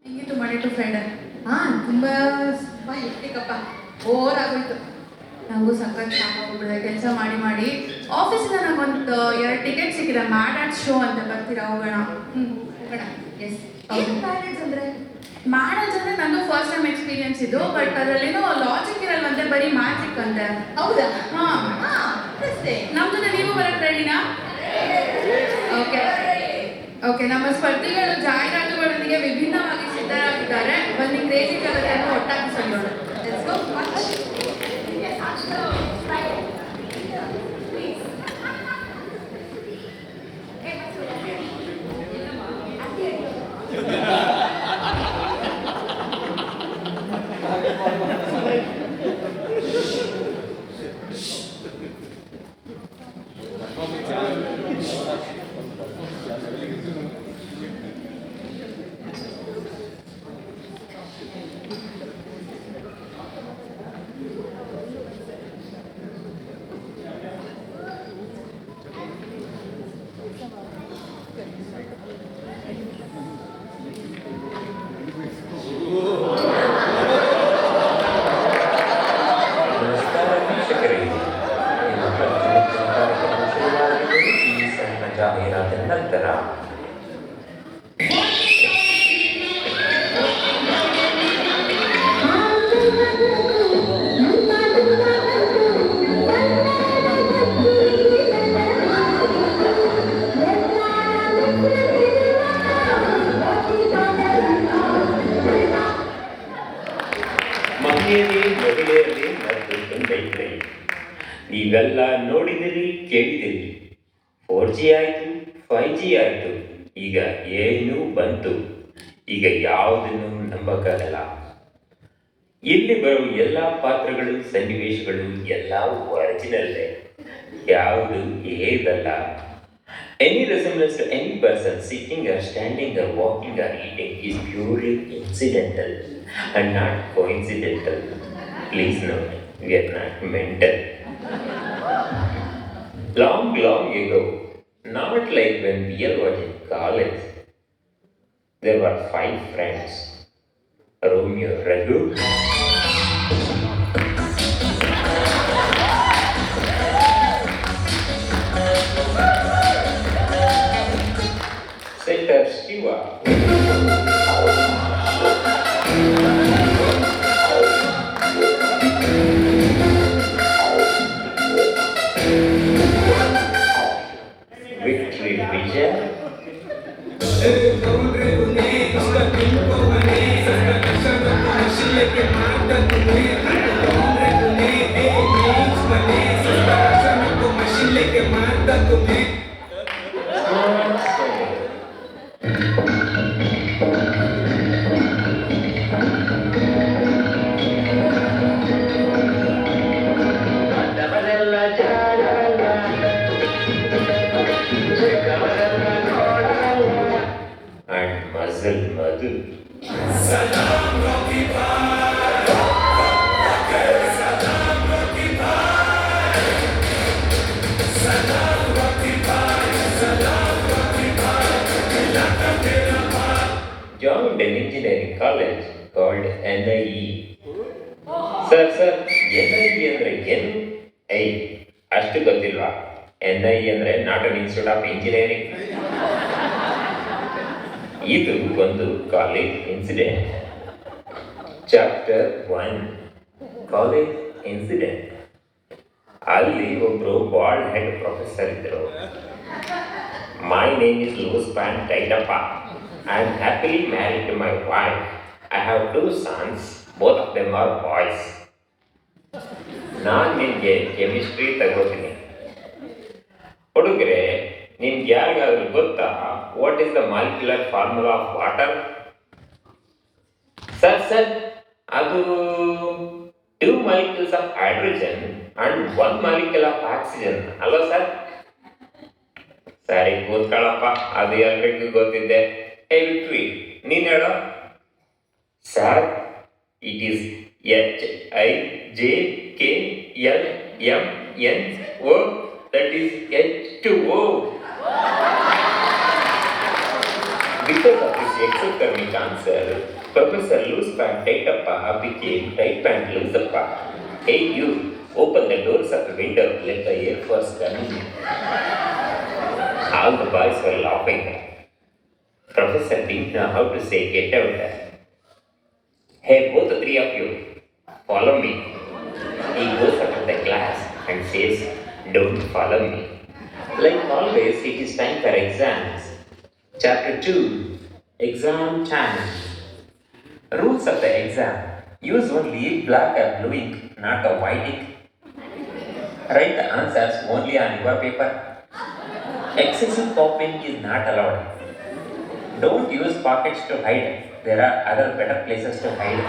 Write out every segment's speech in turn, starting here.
ಹೆಂಗಿತ್ತು Monday to Friday? ಹಾಂ, ತುಂಬ ಎತ್ತಿಕಪ್ಪ, ಬೋರ್ ಆಗೋಯ್ತು. ನಾವು ಸಖತ್ ಸಾಕಾಗ್ಬಿಟ್ಟಿದೆ ಕೆಲಸ ಮಾಡಿ ಮಾಡಿ. ಆಫೀಸಿಂದ ನನಗೊಂದು 2 ಟಿಕೆಟ್ ಸಿಕ್ಕಿದೆ, ಮ್ಯಾಡ್ ಆರ್ಟ್ ಶೋ ಅಂತ. ಬರ್ತೀರಾ? ಹೋಗೋಣ. ಹೋಗೋಣ. ಎಸ್. ಏನು ಮ್ಯಾಡ್ ಆರ್ಟ್ಸ್ ಅಂದರೆ? ಮ್ಯಾಡ್ ಆರ್ಟ್ಸ್ ಅಂದರೆ ನಂದು ಫಸ್ಟ್ ಟೈಮ್ ಎಕ್ಸ್ಪೀರಿಯನ್ಸ್ ಇದು, ಬಟ್ ಅದರಲ್ಲೇನೋ ಲಾಜಿಕ್ ಇರಲ್ವಂತೆ, ಬರೀ ಮ್ಯಾಜಿಕ್ ಅಂತೆ. ಹೌದಾ? ಹಾಂ. ನಮ್ಮ ಜೊತೆ ನೀವು ಬರೋಕ್ಕೆ ರೆಡಿನಾ? Okay okay. ನಮ್ಮ ಸ್ಪರ್ಧಿಗಳು ಜಾಹೀರಾತುಗಳೊಂದಿಗೆ ವಿಭಿನ್ನವಾಗಿ ಸಿದ್ಧರಾಗಿದ್ದಾರೆ. ಬನ್ನಿ ಕ್ರೇಜಿ ಜಗತ್ತನ್ನು ಒಟ್ಟಾಗಿ ಸಲ್ಲೋಣ. Let's go. ಜಾಹೀರಾತಿನ ನಂತರ ಮಹಿಳೆಯರೇ, ಮಹಿಳೆಯರೇ ಮತ್ತು ತಂದೆಯರೇ, ನೀವೆಲ್ಲ ನೋಡಿದಿರಿ, ಕೇಳಿದಿರಿ. 4G ಆಯಿತು, 5G ಆಯಿತು, ಈಗ ಏನು ಬಂತು. ಈಗ ಯಾವುದನ್ನು ನಂಬಕ್ಕಾಗಲ್ಲ. ಇಲ್ಲಿ ಬರುವ ಎಲ್ಲ ಪಾತ್ರಗಳು, ಸನ್ನಿವೇಶಗಳು ಎಲ್ಲ ಒರಿಜಿನಲ್ಲೇ, ಯಾವುದು ಏದಲ್ಲ. Any resemblance to any person sitting or standing or walking or eating is purely incidental and not coincidental. Please note, we are not mental. Long ago, not like when we were in college, there were 5 friends. Romeo, Raghu, Sister Shiva, Victory Vision, and Muzzle Madhu. Joined an engineering college called NIE. Sir, NIE ಅಂದ್ರೆ ಏನು? ಅಷ್ಟು ಗೊತ್ತಿಲ್ವಾ? NIE ಅಂದ್ರೆ not institute of engineering. ಇದು ಒಂದು college incident. Chapter 1, college incident. ಅಲ್ಲಿ ಒಬ್ರು bald head professor ಇದ್ರು. My name is loose pant ಟೈಟಪ್ಪ. I am happily married to my wife. I have 2 sons, both of them are boys. ನಾನು ನಿಮಗೆ chemistry ತಗೋತೀನಿ. ಹುಡುಗರೆ, ನಿಮ್ಗೆ ಯಾರಿಗಾದ್ರೂ ಗೊತ್ತಾ what is the molecular formula of water? Sir, ಅದು 2 molecules of hydrogen and 1 molecule of oxygen ಅಲ್ವಾ sir? ಸರಿ, ಕೂತ್ಕೊಳ್ಳಪ್ಪ, ಅದು ಎಲ್ರಿಗೂ ಗೊತ್ತಿದೆ. ವಿಕ್ಟ್ರಿ, ನೀನು ಹೇಳೋ. Sir, it is HIJKLMNO, that is H2O. Because of this exothermic answer, Professor loose pant tightappa became tight pant looseappa. Hey you, open the doors of the window, let the air force come in. All the boys were laughing. Professor didn't know how to say get out. Hey, both the three of you, follow me. He goes out of the class and says, don't follow me. Like always, it is time for exams. Chapter 2, Exam Time. Rules of the exam. Use only black or blue ink, not a white ink. Write the answers only on your paper. Excessive copying is not allowed. Don't use pockets to hide. There are other better places to hide.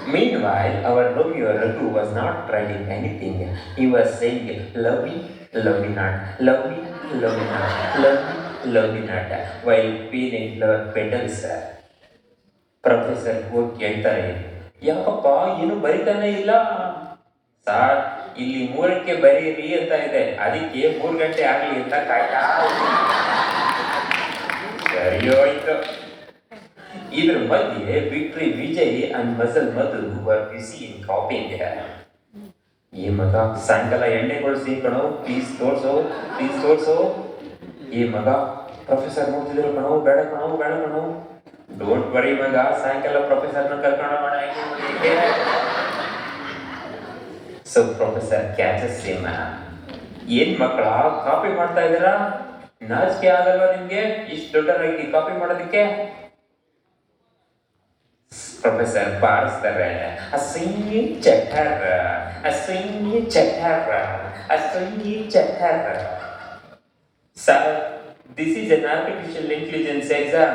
Meanwhile, our Romeo Raghu was not writing anything. He was saying, love me not, love me not, love me not, while peeling flower petals. Professor ಹೋಗಿ ಕೇಳ್ತಾರೆ, ಯಾಕಪ್ಪ ಏನು ಬರಿತಾನೆ ಇಲ್ಲ? Sir, ಇಲ್ಲಿ 3ಕ್ಕೆ ಬರೀರಿ ಅಂತ ಇದೆ, ಅದಕ್ಕೆ 3 ಗಂಟೆ ಆಗಲಿ ಅಂತ ಕಾಯ್ತಾ. ಸರಿಯೋಯ್ತು. ಇದ್ರ ಮಧ್ಯೆ victory Vijay and muscle Madhu were busy in copying. ಈ ಮಗ ಸಾಯಂಕಾಲ ಎಣ್ಣೆಗಳು ಕಣೋ, ಪ್ಲೀಸ್ ತೋರ್ಸೋ. ಈ ಮಗ ಪ್ರೊಫೆಸರ್ ನೋಡ್ತಿದ್ರು ಕಣೋ, ಬೇಡ ಕಣೋ. ಡೋಂಟ್ ವರಿ ಮಗ, ಸಾಯಂಕಾಲ ಪ್ರೊಫೆಸರ್ನ ಕರ್ಕೊಂಡು ಮಾಡ. So professor catches him. ಏನ್ ಮಕ್ಕಳ ಕಾಪಿ ಮಾಡ್ತಾ ಇದ್ದೀರಾ? ನಾಚಿಕೆ ಆಗಲ್ವಾ ನಿಮ್ಗೆ ಇಷ್ಟು ದೊಡ್ಡರಾಗಿ ಕಾಪಿ ಮಾಡೋದಕ್ಕೆ? ಪ್ರೊಫೆಸರ್ ಬಾರಿಸ್ತಾರೆ, ಅಸಹ್ಯ chatter. Sir, this is an artificial intelligence exam.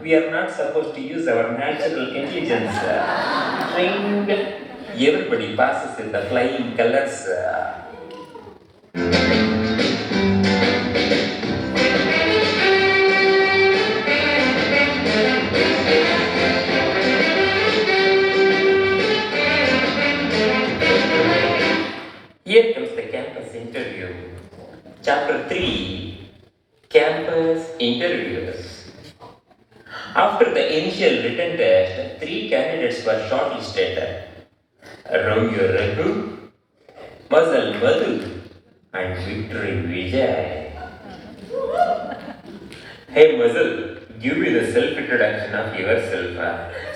We are not supposed to use our natural intelligence. Trained. Everybody passes in the flying colors. Here comes the campus interview. Chapter 3, Campus Interviews. After the initial written test, 3 candidates were shortlisted. Romeo Raghu, Mazal Madhu, and Victory Vijay. Hey Mazal, give me the self-introduction of yourself.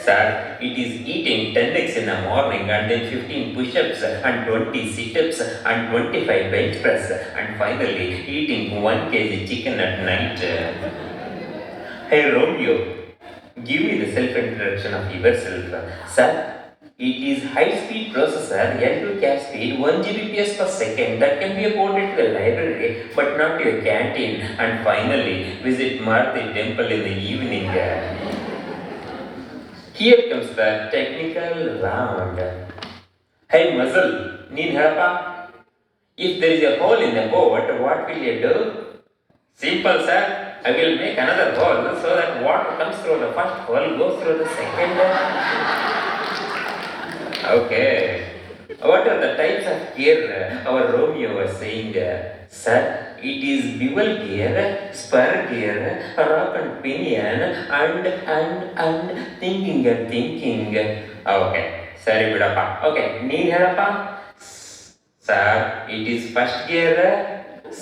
Sir, it is eating 10 eggs in the morning and then 15 push-ups and 20 sit-ups and 25 bench press and finally eating 1 kg chicken at night. Hey Romeo, give me the self-introduction of yourself. Sir, it is high-speed processor L2 cache speed 1 Gbps per second that can be ported to the library but not to your canteen, and finally visit Maruti temple in the evening. Here comes the technical round. Hey Muzzle, need help? If there is a hole in the boat, what will you do? Simple, sir. I will make another hole so that water comes through the first hole, goes through the second. Okay. What are the types of gear our Romeo was saying? Sir, it is bevel gear, spur gear, rock and pinion, and thinking. Okay. Sorry, bidappa. Okay. Need help? Sir, it is first gear,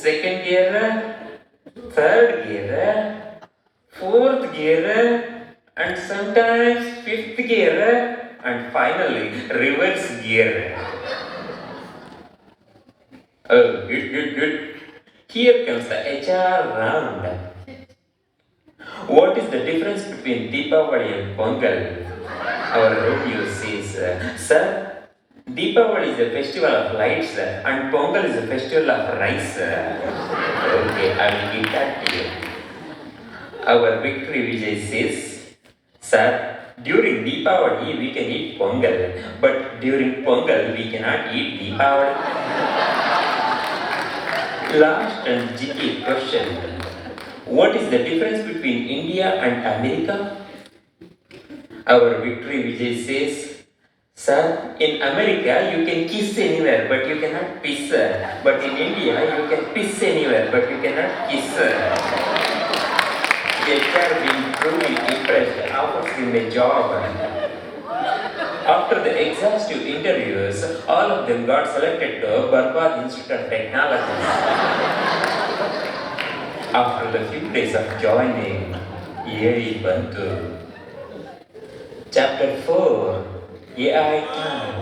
second gear, third gear, fourth gear, and sometimes fifth gear, and finally reverse gear. Oh, good. Here comes the HR round. What is the difference between Deepavali and Pongal? Our Romeo says, sir, Deepavali is a festival of lights and Pongal is a festival of rice. Okay, I will give that to you. Our Victory Vijay says, sir, during Deepavali we can eat Pongal, but during Pongal we cannot eat Deepavali. Last and GK question. What is the difference between India and America? Our Victory Vijay says, sir, in America you can kiss anywhere but you cannot piss. But in India you can piss anywhere but you cannot kiss. HR being truly impressed offers him a job. After the exhaustive interviews, all of them got selected to Barbad Institute of Technology. After the few days of joining, AI Bantu. Chapter 4, AI Time.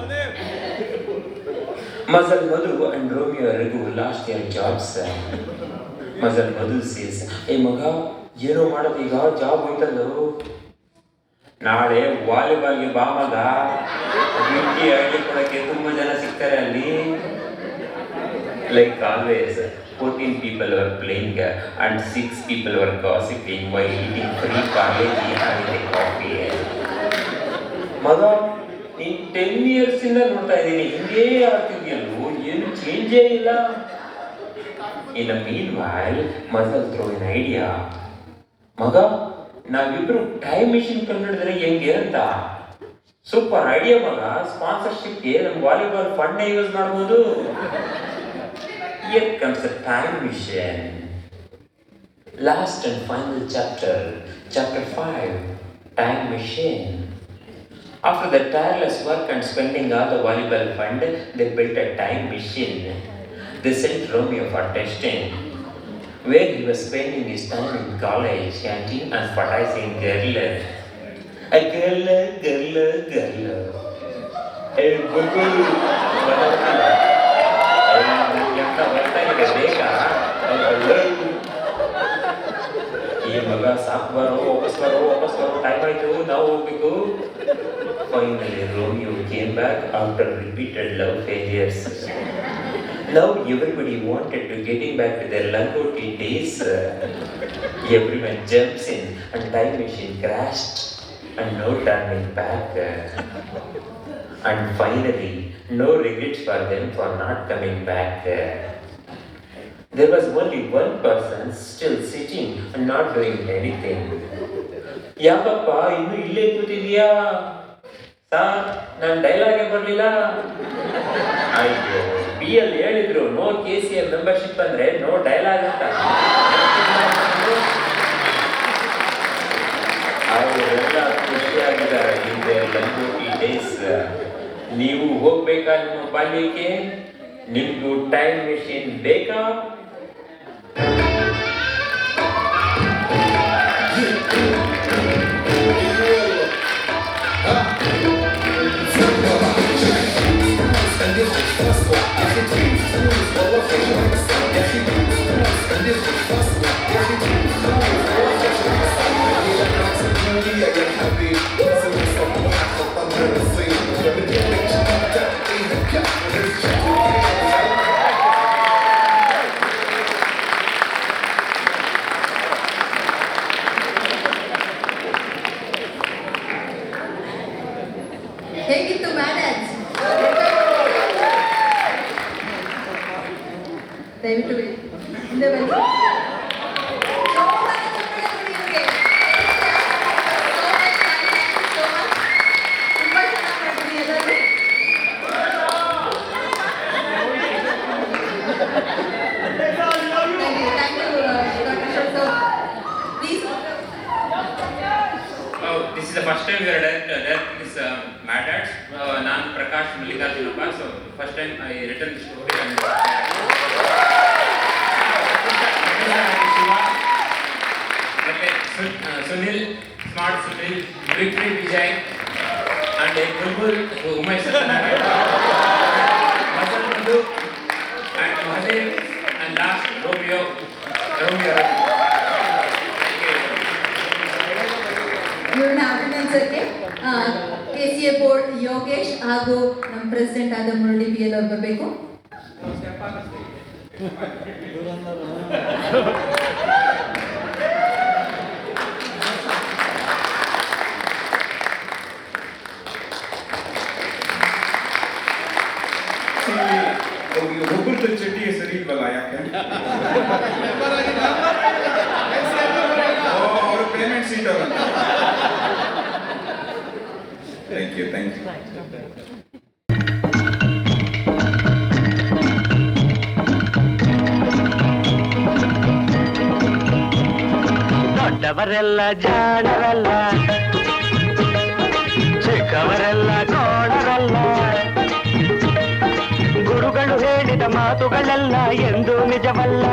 Mazal Madhu and Romeo Raghu lost their jobs. Mazal Madhu says, hey Maga, ಏನು ಮಾಡೋದು ಈಗ job ಹೋಯ್ತಲ್ಲೋ ನಾಳೆ ವಾಲಿಬಾಲ್ಗೆ ಬಾ ಮಗ ಗಿಟ್ಟಿ ಹಳ್ಳಿ ಕೊಡಕ್ಕೆ ತುಂಬಾ ಜನ ಸಿಗ್ತಾರೆ ಅಲ್ಲಿ like always 14 people were playing and 6 people were gossiping while eating free parleji and a coffee. ಮಗ ನೀನ್ 10 years ಇಂದ ನೋಡ್ತಾ ಇದ್ದೀನಿ ಹಿಂಗೇ ಆಗ್ತಿದ್ಯಲ್ಲೋ ಏನು ಚೇಂಜೇ ಇಲ್ಲ. In the meanwhile, Mazal throw an idea. ಮಗ ನಾವಿಬ್ರು ಟೈಮ್ ಮಿಷಿನ್ ಕಂಡುಹಿಡಿದ್ರೆ ಹೆಂಗೆ ಅಂತ. ಸೂಪರ್ ಐಡಿಯಾ ಮಗ, ಸ್ಪಾನ್ಸರ್ಶಿಪ್ಗೆ ನಮ್ಮ ವಾಲಿಬಾಲ್ ಫಂಡ್ ಯೂಸ್ ಮಾಡ್ಬೋದು. Here comes the time machine. Last and final chapter, chapter 5, time machine. After the tireless work and spending all the volleyball fund, they built a time machine. They sent Romeo for testing, where he was spending his time in college, chanting and patizing girl. A girl. Hey, Google. ಈ ಮಗ ಸಾಕು ಬರೋ ವಾಪಸ್ ಬರೋ time ಆಯ್ತು ನಾವು ಹೋಗ್ಬೇಕು. Finally, Romeo came back after repeated love failures. Now everybody wanted to getting back to their Langoti days. Everyone jumps in and time machine crashed and no turning back. And finally, no regrets for them for not coming back. There was only one person still sitting and not doing anything. ಯಾಕಪ್ಪ ಇನ್ನು ಇಲ್ಲೇ ಕೂತಿದ್ಯಾ? Sir ನನ್ನ ಡೈಲಾಗೆ ಬರಲಿಲ್ಲ. ಅಯ್ಯೋ BL ಹೇಳಿದ್ರು no KCM membership ಅಂದ್ರೆ no dialogue ಅಂತ. ಅವರೆಲ್ಲ ಖುಷಿಯಾಗಿದ್ದಾರೆ ಹಿಂದೆ ಲಂಗೋಟಿ ಡೇಸ್. ನೀವು ಹೋಗ್ಬೇಕಾ ನಿಮ್ಮ ಬಾಲ್ಯಕ್ಕೆ? ನಿಮ್ಗೂ ಟೈಮ್ ಮೆಷಿನ್ ಬೇಕಾ? ಹೇಗಿತ್ತು ಮ್ಯಾನೇಜ್? ದಯವಿಟ್ಟು ಹಿಂದೆ ಬನ್ನಿ. This is the first time we are directing this Mad Ads. ನಾನು Prakash Mallikarjunappa. So first time I written the story and ಮತ್ತೆ Sunil, smart Sunil, victory Vijay and Bulbul Umesh muscle ಬಂದು and Mahadev and last Romeo. ಇವ್ರನ್ನ ಅಭಿನಂದಿಸಕ್ಕೆ KCA board Yogesh ಹಾಗೂ ನಮ್ಮ president ಆದ Murali BL ಅವ್ರು ಬರಬೇಕು. ಒಬ್ಬರು ಚಡ್ಡಿಗೆ ಸರಿ ಇಲ್ವಲ್ಲ ಯಾಕೆ? ಅವರು ಪೇಮೆಂಟ್ ಸೀಟ್ ಅವರಂತ. Thank you. ದೊಡ್ಡ ದೊಡ್ಡವರೆಲ್ಲ ಜಾಣರಲ್ಲ, ಚಿಕ್ಕವರೆಲ್ಲ ಕೋಣರಲ್ಲ. ಗುರುಗಳು ಹೇಳಿದ ಮಾತುಗಳೆಲ್ಲ ಎಂದು ನಿಜವಲ್ಲ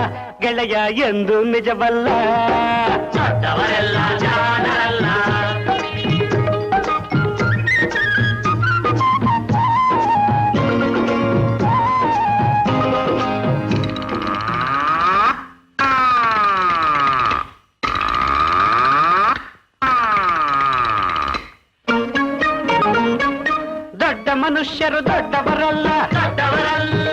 ಗೆಳೆಯ, ಎಂದು ನಿಜವಲ್ಲ. ದೊಡ್ಡವರೆಲ್ಲ ಜಾಣರಲ್ಲ. ದೊಡ್ಡ ಮನುಷ್ಯರು ದೊಡ್ಡವರಲ್ಲ, ದೊಡ್ಡವರಲ್ಲ.